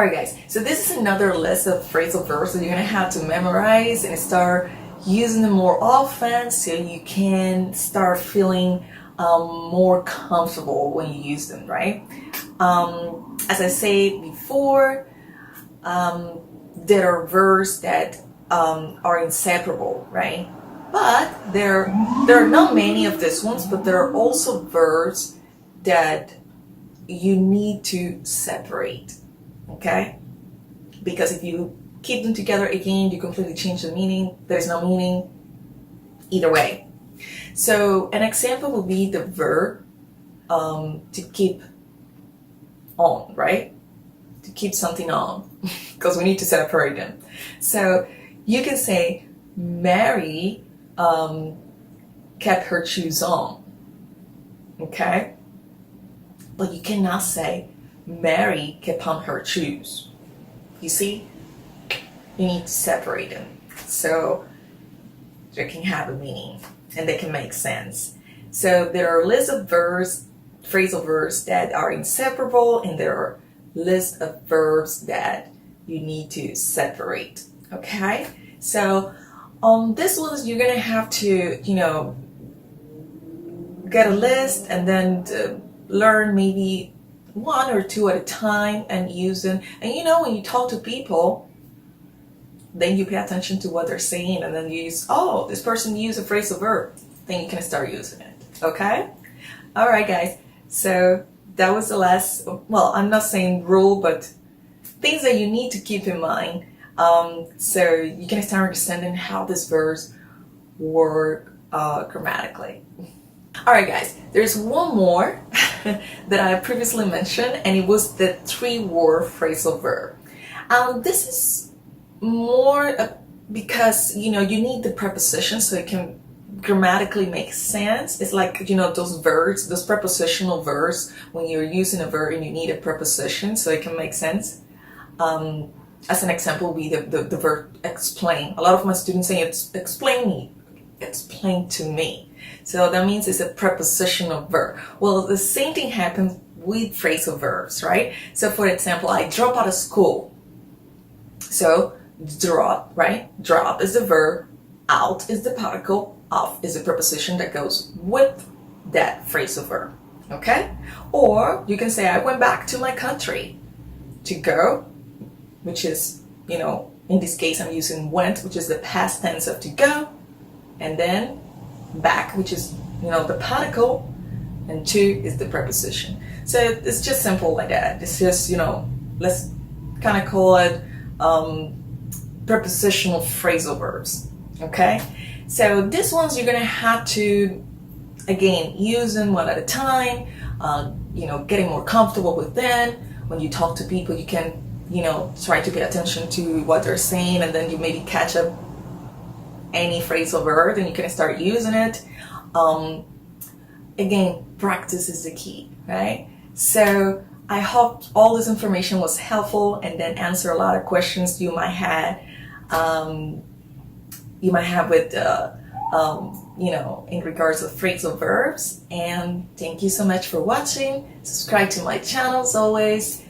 Alright guys, so this is another list of phrasal verbs that you're going to have to memorize and start using them more often so you can start feeling more comfortable when you use them, right? As I said before, there are verbs that are inseparable, right? But there are not many of these ones, but there are also verbs that you need to separate, okay? Because if you keep them together again, you completely change the meaning. There's no meaning either way. So an example would be the verb to keep on, right? To keep something on, because we need to separate them. So you can say Mary kept her shoes on, okay? But you cannot say Mary kept on her shoes. You see, you need to separate them so they can have a meaning and they can make sense. So there are lists of verbs, phrasal verbs that are inseparable, and there are lists of verbs that you need to separate. Okay, so on this one you're gonna have to, get a list and then learn maybe one or two at a time and use them. And when you talk to people, then you pay attention to what they're saying, and then you use, oh, this person used a phrasal verb, then you can start using it. Okay? All right, guys. So that was the last, well, I'm not saying rule, but things that you need to keep in mind, so you can start understanding how these verbs work grammatically. All right, guys, there's one more that I previously mentioned, and it was the 3-word phrasal verb. This is more because you need the preposition so it can grammatically make sense. It's like those verbs, those prepositional verbs, when you're using a verb and you need a preposition so it can make sense. As an example would be the verb explain. A lot of my students say it's explain to me. So that means it's a prepositional verb. Well, the same thing happens with phrasal verbs, right? So for example, I drop out of school. So drop, right? Drop is the verb, out is the particle, off is the preposition that goes with that phrasal verb, okay? Or you can say I went back to my country. To go, which is, in this case I'm using went, which is the past tense of to go, and then back, which is the particle, and to is the preposition. So it's just simple like that. It's just let's kind of call it prepositional phrasal verbs. Okay, so these ones you're gonna have to again use them one at a time. Getting more comfortable with them. When you talk to people, you can try to pay attention to what they're saying, and then you maybe catch up any phrasal verb and you can start using it. Again, practice is the key, right? So I hope all this information was helpful and then answer a lot of questions you might have with in regards to phrasal verbs. And thank you so much for watching. Subscribe to my channel as always,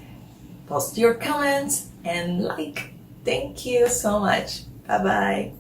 post your comments and like. Thank you so much. Bye bye.